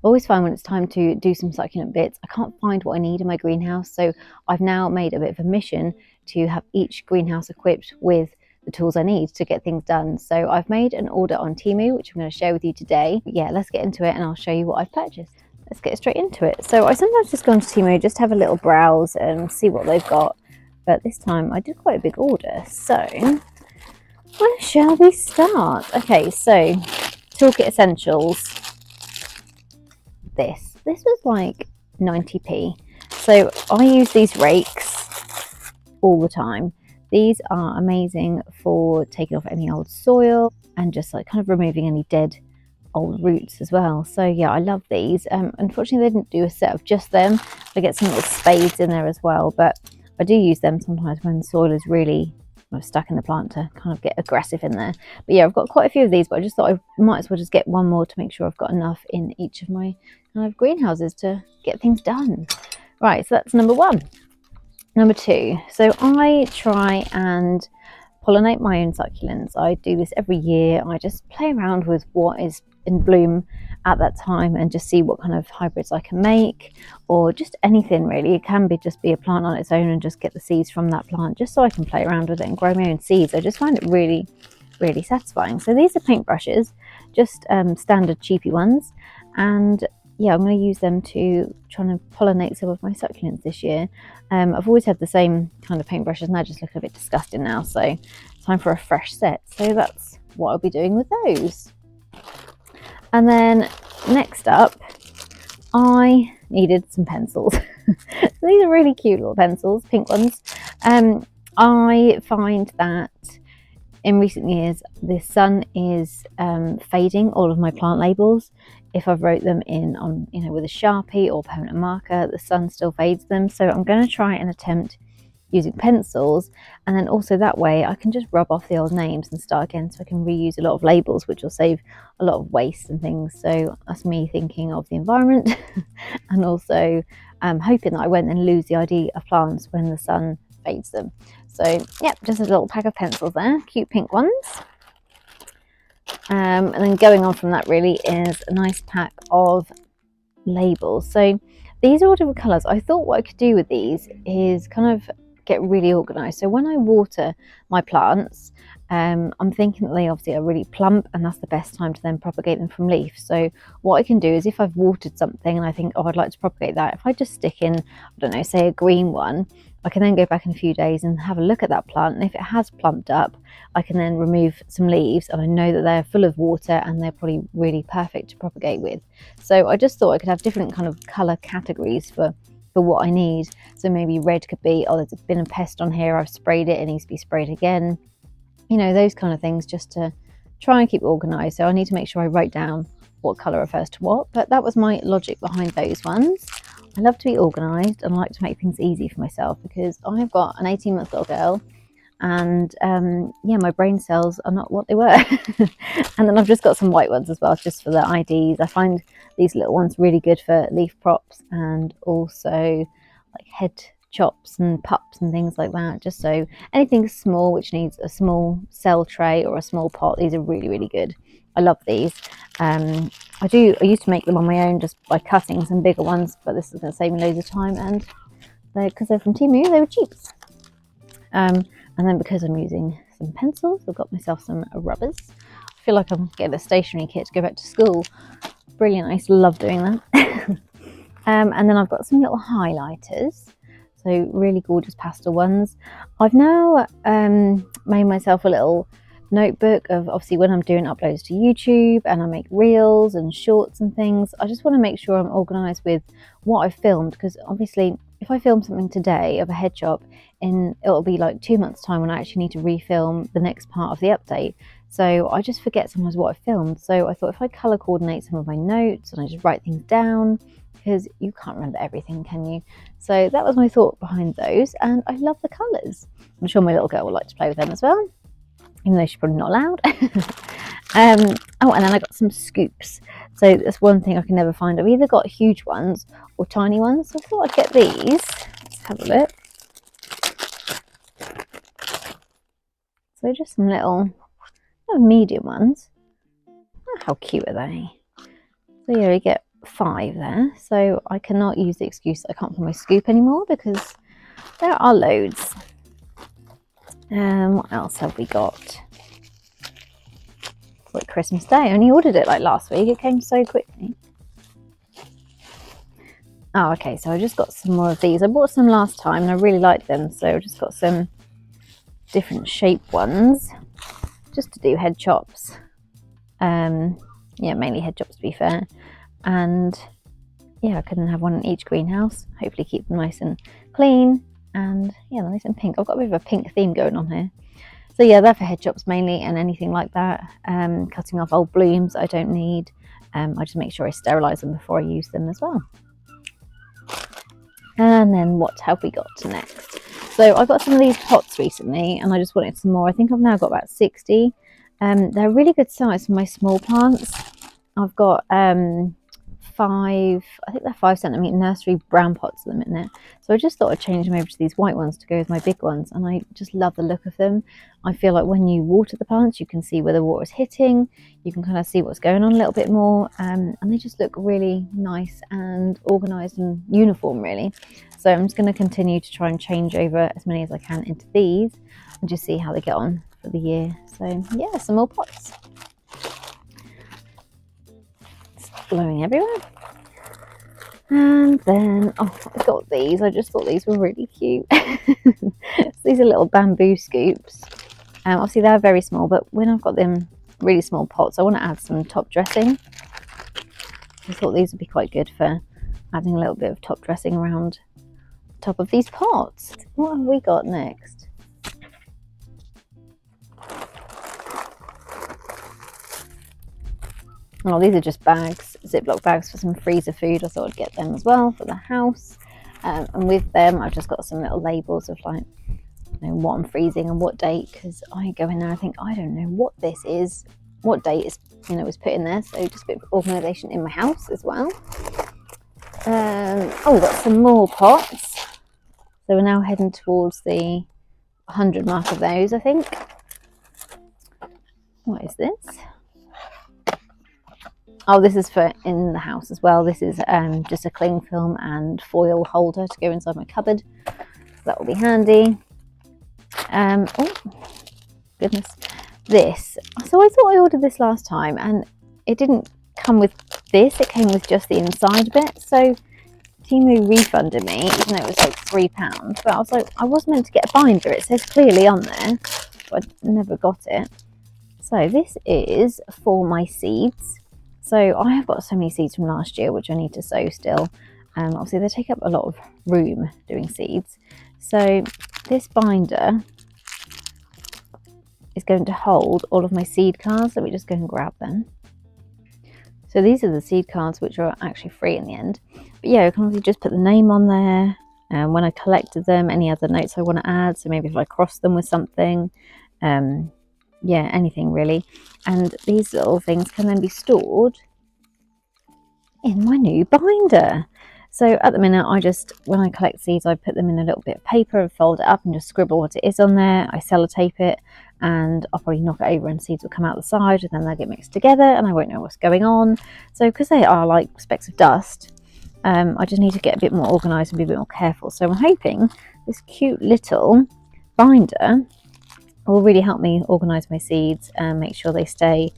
always find when it's time to do some succulent bits, I can't find what I need in my greenhouse. So I've now made a bit of a mission to have each greenhouse equipped with the tools I need to get things done. So I've made an order on Temu, which I'm going to share with you today. Yeah, let's get into it and I'll show you what I've purchased. Let's get straight into it. So I sometimes just go onto Temu, just have a little browse and see what they've got. But this time I did quite a big order. So where shall we start? Okay, so Toolkit Essentials. This was like 90p. So I use these rakes all the time. These are amazing for taking off any old soil and just like kind of removing any dead old roots as well. So yeah, I love these. Unfortunately they didn't do a set of just them. I get some little spades in there as well, but I do use them sometimes when the soil is really stuck in the plant to kind of get aggressive in there. But yeah, I've got quite a few of these, but I just thought I might as well just get one more to make sure I've got enough in each of my kind of greenhouses to get things done. Right, so that's number one. Number two, so I try and pollinate my own succulents. I do this every year. I just play around with what is in bloom at that time and just see what kind of hybrids I can make, or just anything really. It can be just be a plant on its own and just get the seeds from that plant, just so I can play around with it and grow my own seeds. I just find it really, really satisfying. So these are paintbrushes, just standard cheapy ones, and yeah, I'm going to use them to try and pollinate some of my succulents this year. I've always had the same kind of paintbrushes and they're just looking a bit disgusting now, so time for a fresh set. So that's what I'll be doing with those. And then next up, I needed some pencils. So these are really cute little pencils, pink ones. I find that in recent years the sun is fading all of my plant labels. If I've wrote them in on, with a Sharpie or permanent marker, the sun still fades them. So I'm going to try and attempt using pencils, and then also that way I can just rub off the old names and start again, so I can reuse a lot of labels, which will save a lot of waste and things. So that's me thinking of the environment and also hoping that I won't then lose the ID of plants when the sun fades them. So yeah, just a little pack of pencils there, cute pink ones. And then going on from that really is a nice pack of labels. So these are all different colours. I thought what I could do with these is kind of get really organised. So when I water my plants, I'm thinking that they obviously are really plump, and that's the best time to then propagate them from leaf. So what I can do is, if I've watered something and I think, oh, I'd like to propagate that, if I just stick in, I don't know, say a green one, I can then go back in a few days and have a look at that plant, and if it has plumped up, I can then remove some leaves, and I know that they're full of water and they're probably really perfect to propagate with. So I just thought I could have different kind of colour categories for what I need. So maybe red could be, oh, there's been a pest on here, I've sprayed it, it needs to be sprayed again. Those kind of things, just to try and keep organised. So I need to make sure I write down what colour refers to what, but that was my logic behind those ones. I love to be organised and I like to make things easy for myself, because I've got an 18-month-old girl, and yeah, my brain cells are not what they were. And then I've just got some white ones as well, just for the IDs. I find these little ones really good for leaf props, and also like head chops and pups and things like that. Just so anything small which needs a small cell tray or a small pot, these are really, really good. I love these. I used to make them on my own just by cutting some bigger ones, but this is going to save me loads of time, and because they're from Temu, they were cheap. And then because I'm using some pencils, I've got myself some rubbers. I feel like I'm getting a stationery kit to go back to school. Brilliant, I used to love doing that. And then I've got some little highlighters, so really gorgeous pastel ones. I've now made myself a little notebook of, obviously when I'm doing uploads to YouTube and I make reels and shorts and things, I just want to make sure I'm organised with what I've filmed, because obviously if I film something today of a head chop, it'll be like 2 months time when I actually need to refilm the next part of the update. So I just forget sometimes what I filmed. So I thought if I colour coordinate some of my notes and I just write things down, because you can't remember everything, can you? So that was my thought behind those, and I love the colours. I'm sure my little girl would like to play with them as well, even though she's probably not allowed. Oh, and then I got some scoops. So that's one thing I can never find. I've either got huge ones or tiny ones. So I thought I'd get these. Let's have a look. So just some little medium ones. Oh, how cute are they? So yeah, you get 5 there, so I cannot use the excuse that I can't find my scoop anymore because there are loads. What else have we got? Like Christmas Day, I only ordered it like last week, it came so quickly. Oh, okay, so I just got some more of these. I bought some last time and I really liked them, so I just got some different shape ones just to do head chops. Yeah, mainly head chops to be fair. And yeah, I couldn't have one in each greenhouse. Hopefully keep them nice and clean and yeah, nice and pink. I've got a bit of a pink theme going on here. So yeah, they're for head chops mainly and anything like that. Cutting off old blooms I don't need. I just make sure I sterilise them before I use them as well. And then what have we got next? So I got some of these pots recently and I just wanted some more. I think I've now got about 60. They're a really good size for my small plants. I've got 5, I think they're 5 centimetre nursery brown pots at the minute. So I just thought I'd change them over to these white ones to go with my big ones. And I just love the look of them. I feel like when you water the plants, you can see where the water is hitting. You can kind of see what's going on a little bit more. And they just look really nice and organised and uniform really. So I'm just going to continue to try and change over as many as I can into these and just see how they get on for the year. So yeah, some more pots. It's blowing everywhere. And then, oh, I got these. I just thought these were really cute. So these are little bamboo scoops. Obviously they're very small, but when I've got them really small pots, I want to add some top dressing. I thought these would be quite good for adding a little bit of top dressing around the top of these pots. What have we got next? Oh, these are just bags, Ziploc bags for some freezer food. I thought I'd get them as well for the house. And with them, I've just got some little labels of like, you know, what I'm freezing and what date, because I go in there and I think, I don't know what this is, what date is, you know, was put in there. So just a bit of organisation in my house as well. Oh, we've got some more pots. So we're now heading towards the 100 mark of those, I think. What is this? Oh, this is for in the house as well. This is just a cling film and foil holder to go inside my cupboard. So that will be handy. Oh, goodness. This. So I thought I ordered this last time and it didn't come with this. It came with just the inside bit. So Temu refunded me, even though it was like £3. But I was like, I was meant to get a binder. It says clearly on there, but I never got it. So this is for my seeds. So I have got so many seeds from last year, which I need to sow still. Obviously they take up a lot of room doing seeds. So this binder is going to hold all of my seed cards. Let me just go and grab them. So these are the seed cards, which are actually free in the end. But yeah, I can obviously just put the name on there. And when I collected them, any other notes I want to add. So maybe if I cross them with something, yeah, anything really. And these little things can then be stored in my new binder. So at the minute, when I collect seeds, I put them in a little bit of paper and fold it up and just scribble what it is on there. I sellotape it and I'll probably knock it over and seeds will come out the side and then they'll get mixed together and I won't know what's going on. So because they are like specks of dust, I just need to get a bit more organised and be a bit more careful. So I'm hoping this cute little binder will really help me organise my seeds and make sure they stay,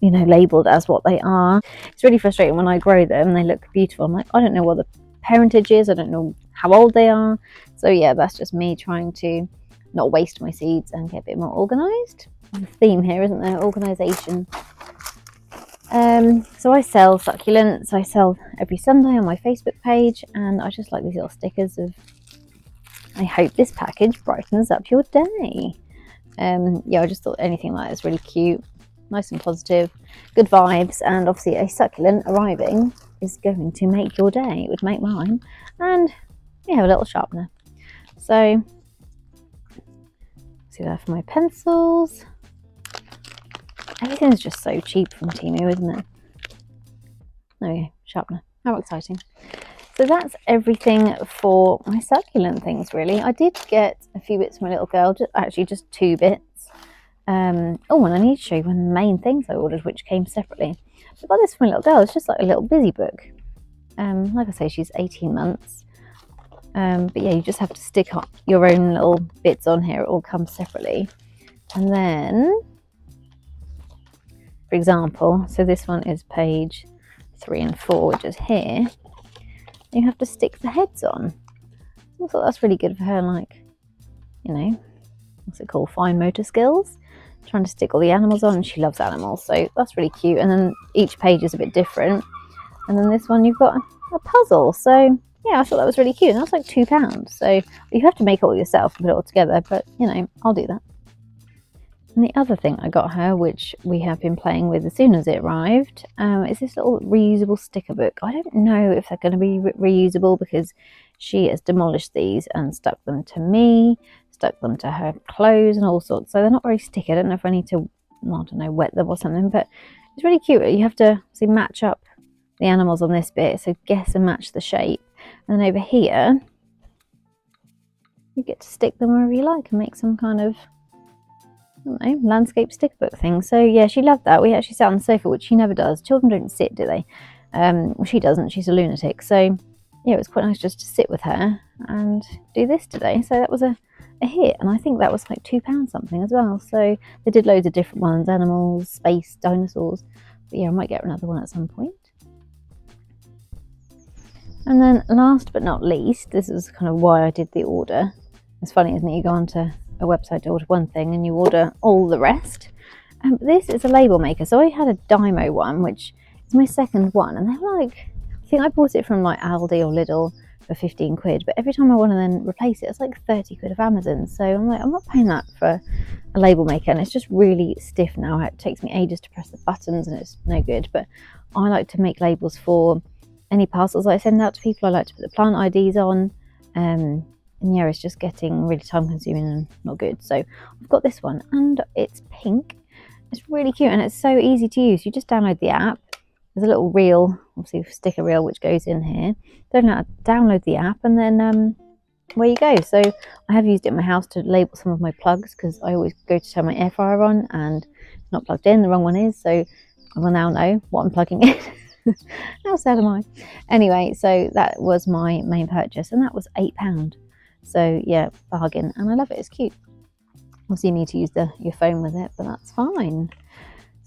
you know, labelled as what they are. It's really frustrating when I grow them, they look beautiful. I'm like, I don't know what the parentage is, I don't know how old they are. So yeah, that's just me trying to not waste my seeds and get a bit more organised. There's a theme here, isn't there? Organisation. So I sell succulents. I sell every Sunday on my Facebook page and I just like these little stickers of, I hope this package brightens up your day. Yeah, I just thought anything like that is really cute, nice and positive, good vibes, and obviously a succulent arriving is going to make your day. It would make mine. And we have a little sharpener. So see that for my pencils. Everything's just so cheap from Temu, isn't it? There we go, sharpener. How exciting. So that's everything for my succulent things, really. I did get a few bits from my little girl, actually just 2 bits. Oh, and I need to show you one of the main things I ordered, which came separately. I got this for my little girl. It's just like a little busy book. Like I say, she's 18 months. But yeah, you just have to stick up your own little bits on here. It all comes separately. And then, for example, so this one is page 3 and 4, which is here. You have to stick the heads on. I thought that's really good for her, like, you know, what's it called, fine motor skills. Trying to stick all the animals on. She loves animals, so that's really cute. And then each page is a bit different. And then this one you've got a puzzle. So yeah, I thought that was really cute. And that's like £2. So you have to make it all yourself and put it all together, but you know, I'll do that. And the other thing I got her, which we have been playing with as soon as it arrived, is this little reusable sticker book. I don't know if they're going to be reusable because she has demolished these and stuck them to me, stuck them to her clothes and all sorts. So they're not very sticky. I don't know if I need to, I don't know, wet them or something, but it's really cute. You have to see, match up the animals on this bit, so guess and match the shape. And then over here, you get to stick them wherever you like and make some kind of, I don't know, landscape sticker book thing. So yeah, she loved that. We actually sat on the sofa, which she never does. Children don't sit, do they? Well, she doesn't. She's a lunatic. So yeah, it was quite nice just to sit with her and do this today. So that was a hit, and I think that was like £2 something as well. So they did loads of different ones: animals, space, dinosaurs. But yeah, I might get another one at some point. And then last but not least, this is kind of why I did the order. It's funny, isn't it? You go onto a website to order one thing and you order all the rest. This is a label maker. So I had a Dymo one, which is my second one, and they were like, I think I bought it from like Aldi or Lidl for 15 quid, but every time I want to then replace it, it's like 30 quid of Amazon. So I'm like, I'm not paying that for a label maker, and it's just really stiff now. It takes me ages to press the buttons and it's no good. But I like to make labels for any parcels I send out to people. I like to put the plant IDs on, and yeah, it's just getting really time consuming and not good. So I've got this one, and it's pink. It's really cute, and it's so easy to use. You just download the app. There's a little reel, obviously sticker reel, which goes in here. Download the app, and then where you go. So I have used it in my house to label some of my plugs, because I always go to turn my air fryer on and it's not plugged in, the wrong one is. So I will now know what I'm plugging in. How sad am I? Anyway, so that was my main purchase, and that was £8. So yeah, bargain, and I love it. It's cute. Obviously you need to use your phone with it, but that's fine.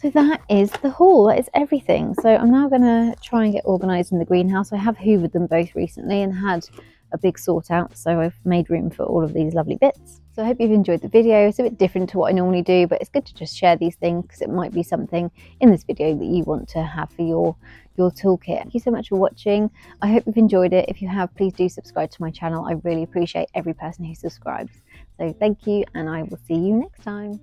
So that is the haul. That is everything. So I'm now going to try and get organised in the greenhouse. I have hoovered them both recently and had a big sort out, so I've made room for all of these lovely bits. So I hope you've enjoyed the video. It's a bit different to what I normally do, but it's good to just share these things because it might be something in this video that you want to have for your toolkit. Thank you so much for watching. I hope you've enjoyed it. If you have, please do subscribe to my channel. I really appreciate every person who subscribes. So thank you, and I will see you next time.